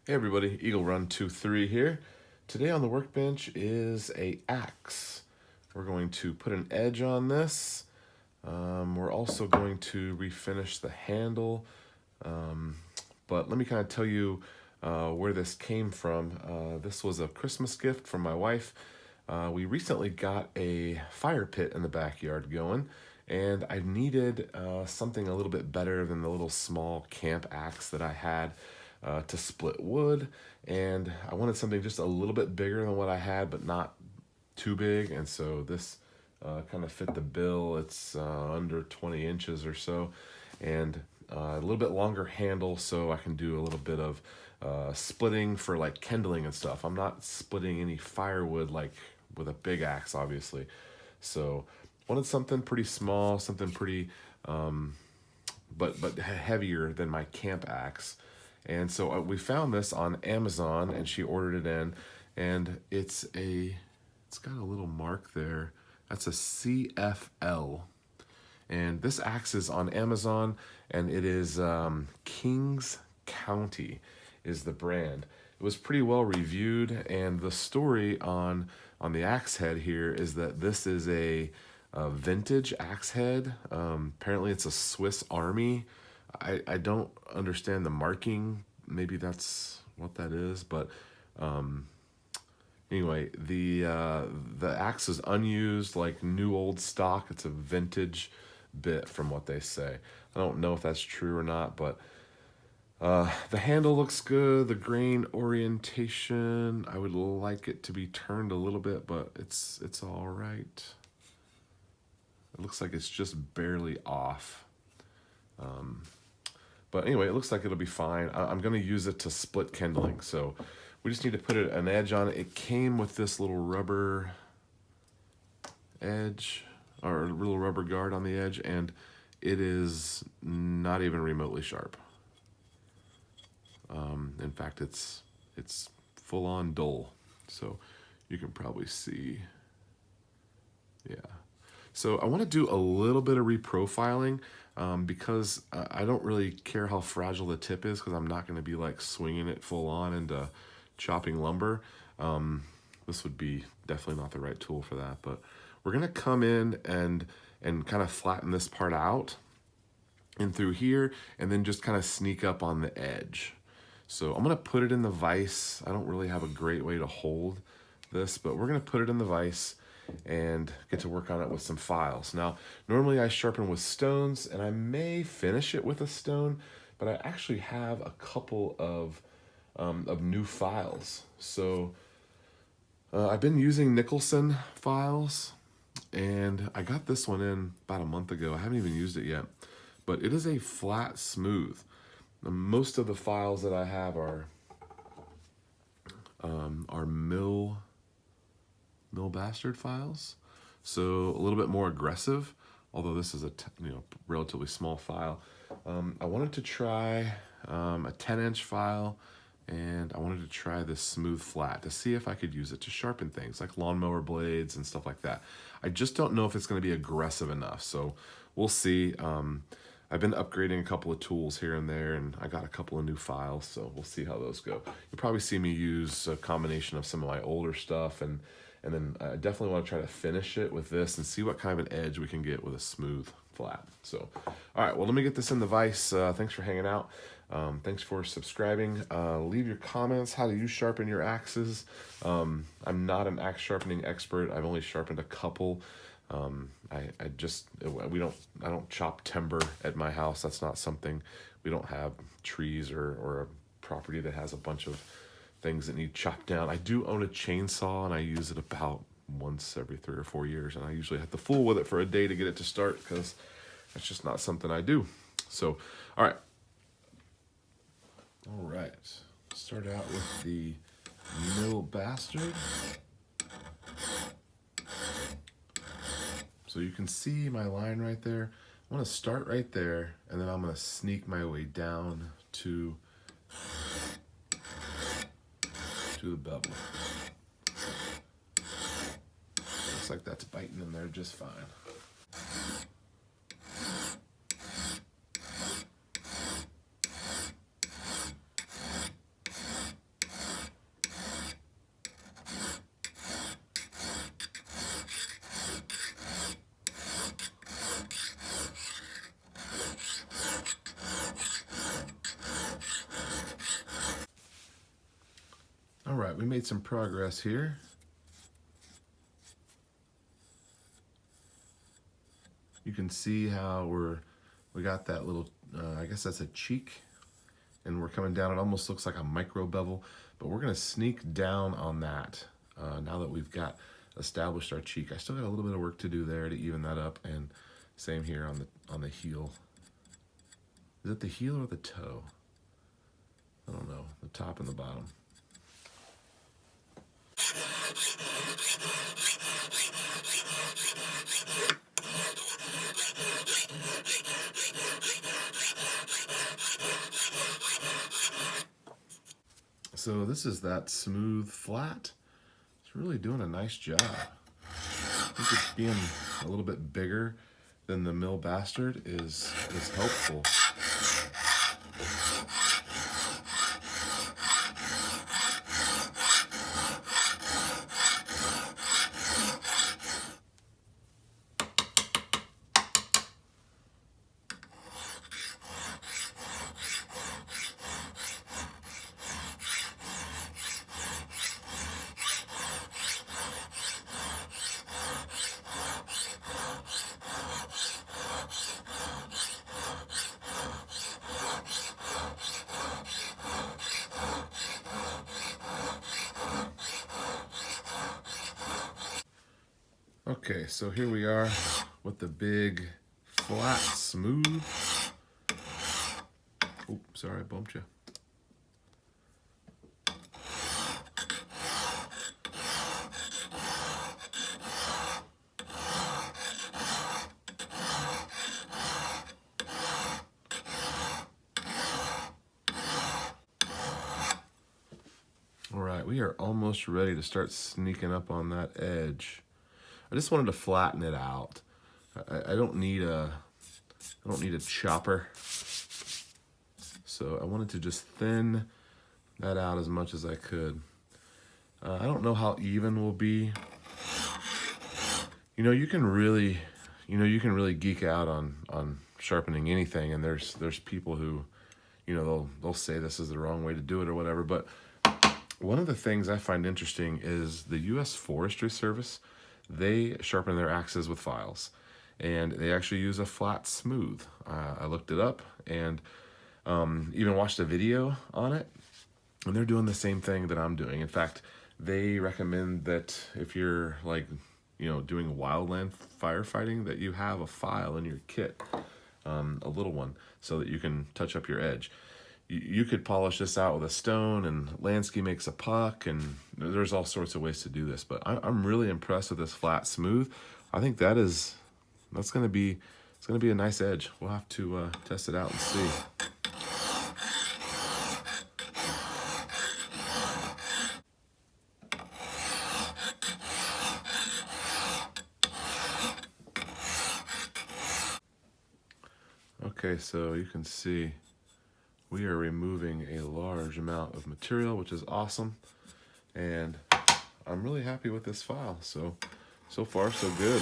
Hey everybody, Eagle Run 23 here. Today on the workbench is a axe. We're going to put an edge on this. We're also going to refinish the handle. But let me kind of tell you where this came from. This was a Christmas gift from my wife. We recently got a fire pit in the backyard going, and I needed something a little bit better than the little small camp axe that I had to split wood. And I wanted something just a little bit bigger than what I had, but not too big. And so this kind of fit the bill. It's under 20 inches or so, and a little bit longer handle, so I can do a little bit of splitting for like kindling and stuff. I'm not splitting any firewood like with a big axe, obviously. So wanted something pretty small, something pretty, but heavier than my camp axe. And so we found this on Amazon, and she ordered it in, and it's got a little mark there. That's a CFL. And this axe is on Amazon, and it is Kings County is the brand. It was pretty well reviewed, and the story on the axe head here is that this is a vintage axe head. Apparently, it's a Swiss Army. I don't understand the marking. Maybe that's what that is, but anyway, the axe is unused, like new old stock. It's a vintage bit from what they say. I don't know if that's true or not, but the handle looks good. The grain orientation, I would like it to be turned a little bit, but it's all right. It looks like it's just barely off. But anyway, it looks like it'll be fine. I'm going to use it to split kindling, so we just need to put an edge on it. It came with this little rubber edge, or a little rubber guard on the edge, and it is not even remotely sharp. In fact, it's full on dull. So you can probably see, yeah. So I want to do a little bit of reprofiling because I don't really care how fragile the tip is, because I'm not going to be like swinging it full on into chopping lumber. This would be definitely not the right tool for that, but we're going to come in and kind of flatten this part out and through here, and then just kind of sneak up on the edge. So I'm going to put it in the vise. I don't really have a great way to hold this, but we're going to put it in the vise and get to work on it with some files. Now, normally I sharpen with stones, and I may finish it with a stone, but I actually have a couple of new files. So I've been using Nicholson files, and I got this one in about a month ago. I haven't even used it yet, but it is a flat smooth. Most of the files that I have are mill bastard files, so a little bit more aggressive. Although this is a relatively small file, I wanted to try a 10-inch file, and I wanted to try this smooth flat to see if I could use it to sharpen things like lawnmower blades and stuff like that. I just don't know if it's going to be aggressive enough, so we'll see. I've been upgrading a couple of tools here and there, and I got a couple of new files, so we'll see how those go. You'll probably see me use a combination of some of my older stuff, and then I definitely want to try to finish it with this and see what kind of an edge we can get with a smooth flat. So, all right, well, let me get this in the vise. Thanks for hanging out. Thanks for subscribing. Leave your comments. How do you sharpen your axes? I'm not an axe sharpening expert. I've only sharpened a couple. I don't chop timber at my house. That's not something. We don't have trees or a property that has a bunch of things that need chopped down. I do own a chainsaw, and I use it about once every 3 or 4 years, and I usually have to fool with it for a day to get it to start, because that's just not something I do. So, all right. Start out with the mill bastard. So you can see my line right there. I'm going to start right there, and then I'm going to sneak my way down to the bevel. Looks like that's biting in there just fine. All right, we made some progress here. You can see how we got that little, I guess that's a cheek, and we're coming down. It almost looks like a micro bevel, but we're gonna sneak down on that now that we've got established our cheek. I still got a little bit of work to do there to even that up, and same here on the heel. Is it the heel or the toe? I don't know, the top and the bottom. So this is that smooth flat. It's really doing a nice job. I think it's being a little bit bigger than the Mill Bastard is helpful. Okay, so here we are with the big, flat, smooth. Oh, sorry, I bumped you. All right, we are almost ready to start sneaking up on that edge. I just wanted to flatten it out. I don't need a chopper. So I wanted to just thin that out as much as I could. I don't know how even will be. You can really geek out on sharpening anything, and there's people who, they'll say this is the wrong way to do it or whatever. But one of the things I find interesting is the U.S. Forestry Service. They sharpen their axes with files, and they actually use a flat smooth. I looked it up and even watched a video on it, and they're doing the same thing that I'm doing. In fact, they recommend that if you're doing wildland firefighting, that you have a file in your kit, a little one, so that you can touch up your edge. You could polish this out with a stone, and Lansky makes a puck, and there's all sorts of ways to do this. But I'm really impressed with this flat smooth. I think that's gonna be a nice edge. We'll have to test it out and see. Okay, so you can see we are removing a large amount of material, which is awesome. And I'm really happy with this file. So far, so good.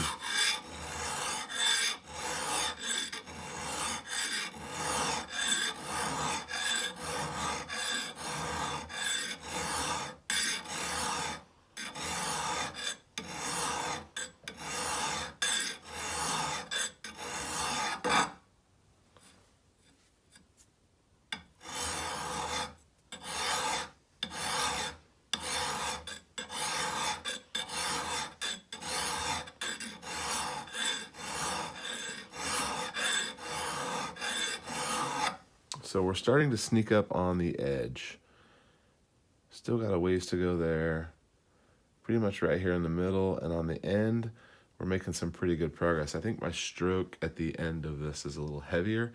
So we're starting to sneak up on the edge. Still got a ways to go there. Pretty much right here in the middle, and on the end, we're making some pretty good progress. I think my stroke at the end of this is a little heavier,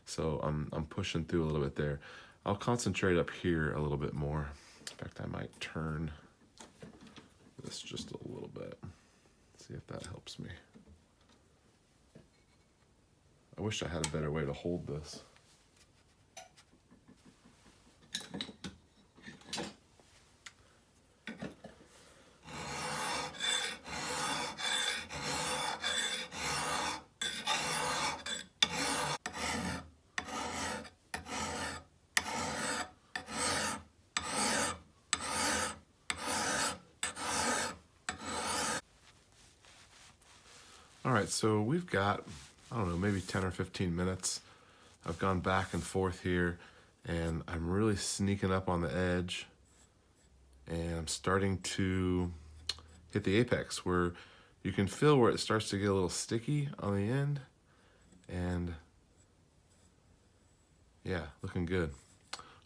so I'm pushing through a little bit there. I'll concentrate up here a little bit more. In fact, I might turn this just a little bit. See if that helps me. I wish I had a better way to hold this. right, so we've got, I don't know, maybe 10 or 15 minutes. I've gone back and forth here, and I'm really sneaking up on the edge, and I'm starting to hit the apex where you can feel where it starts to get a little sticky on the end, and yeah, looking good.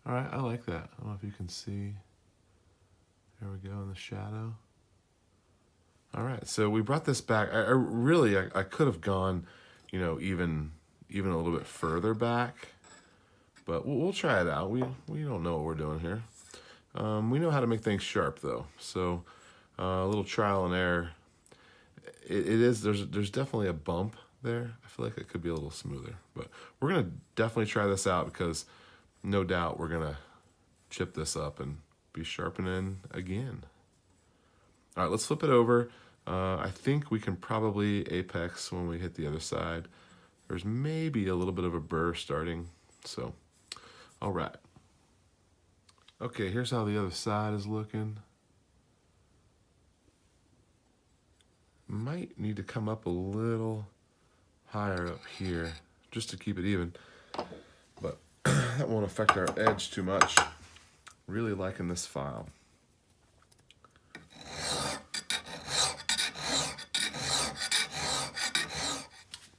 All right, I like that. I don't know if you can see. There we go in the shadow. All right, so we brought this back. I could have gone, you know, even a little bit further back, but we'll try it out. We don't know what we're doing here. We know how to make things sharp though, so a little trial and error. It is there's definitely a bump there. I feel like it could be a little smoother, but we're gonna definitely try this out because no doubt we're gonna chip this up and be sharpening again. All right, let's flip it over. I think we can probably apex when we hit the other side. There's maybe a little bit of a burr starting, so all right. Okay, here's how the other side is looking. Might need to come up a little higher up here just to keep it even, but that won't affect our edge too much. Really liking this file.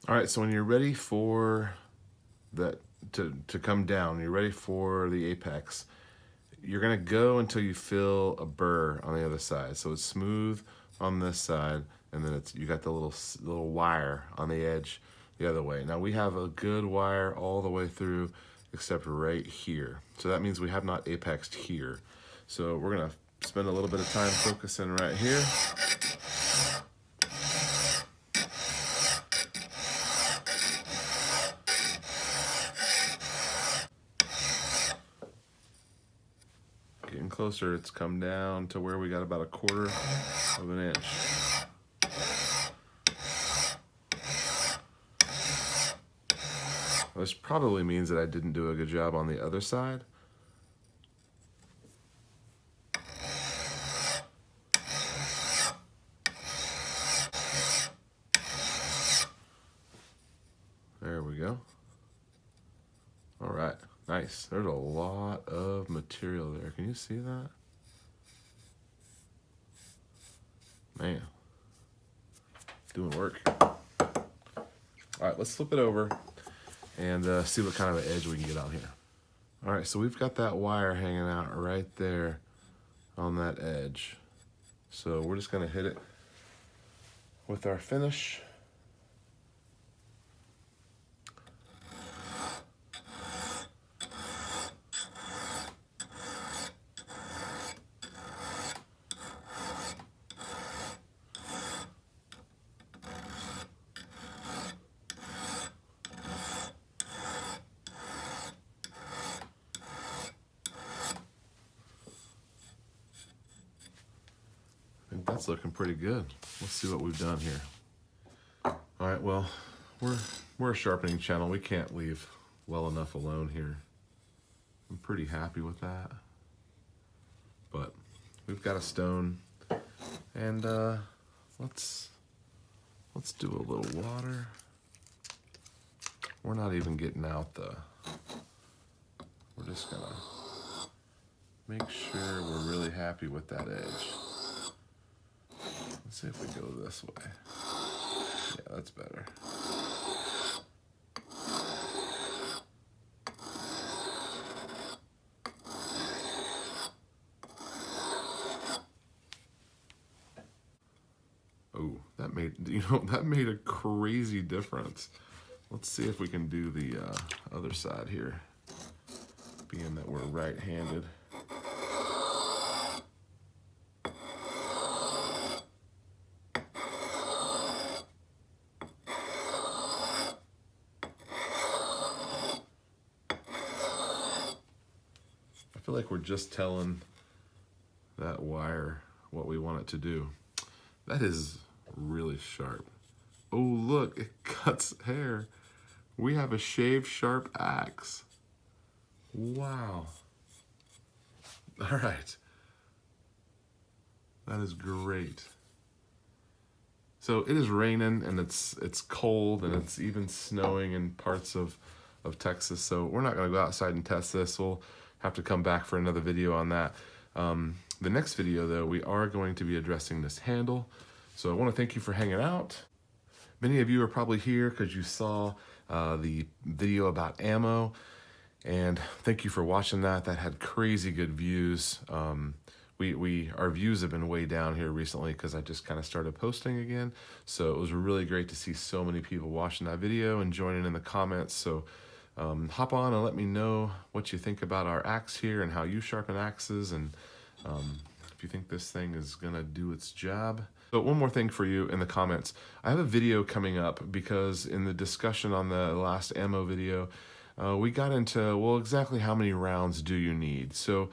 All right, so when you're ready for that to come down, you're ready for the apex, you're gonna go until you feel a burr on the other side. So it's smooth on this side, and then you got the little wire on the edge the other way. Now we have a good wire all the way through except right here. So that means we have not apexed here. So we're gonna spend a little bit of time focusing right here. Getting closer, it's come down to where we got about 1/4 of an inch. This probably means that I didn't do a good job on the other side. There we go. All right, nice. There's a lot of material there. Can you see that? Man, doing work. All right, let's flip it over and see what kind of an edge we can get out here. All right, so we've got that wire hanging out right there on that edge. So we're just gonna hit it with our finish. I think that's looking pretty good. Let's see what we've done here. All right, well, we're a sharpening channel. We can't leave well enough alone here. I'm pretty happy with that. But we've got a stone, and let's do a little water. We're not even getting out we're just gonna make sure we're really happy with that edge. Let's see if we go this way. Yeah, that's better. Oh, that made a crazy difference. Let's see if we can do the other side here, being that we're right-handed. I feel like we're just telling that wire what we want it to do. That is really sharp. Oh, look, it cuts hair. We have a shaved sharp axe. Wow. All right. That is great. So it is raining and it's cold and it's even snowing in parts of Texas. So we're not going to go outside and test this. We'll have to come back for another video on that. The next video, though, we are going to be addressing this handle. So I want to thank you for hanging out. Many of you are probably here because you saw the video about ammo. And thank you for watching that. That had crazy good views. Our views have been way down here recently because I just kind of started posting again. So it was really great to see so many people watching that video and joining in the comments. So hop on and let me know what you think about our axe here and how you sharpen axes, and if you think this thing is gonna do its job. So one more thing for you in the comments. I have a video coming up because in the discussion on the last ammo video, we got into, well, exactly how many rounds do you need? So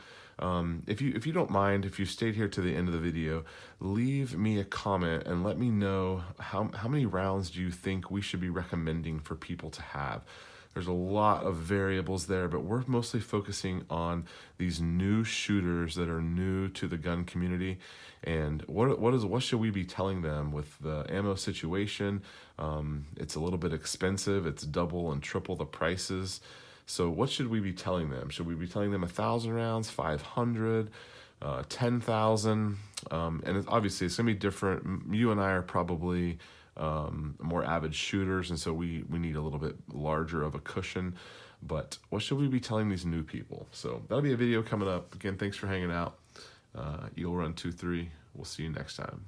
if you don't mind, if you stayed here to the end of the video, leave me a comment and let me know how many rounds do you think we should be recommending for people to have. There's a lot of variables there, but we're mostly focusing on these new shooters that are new to the gun community. And what should we be telling them with the ammo situation? It's a little bit expensive. It's double and triple the prices. So what should we be telling them? Should we be telling them 1,000 rounds, 500, 10,000? And obviously it's gonna be different. You and I are probably more avid shooters, and so we need a little bit larger of a cushion. But what should we be telling these new people? So that'll be a video coming up. Again, thanks for hanging out. Eagle Run 23. We'll see you next time.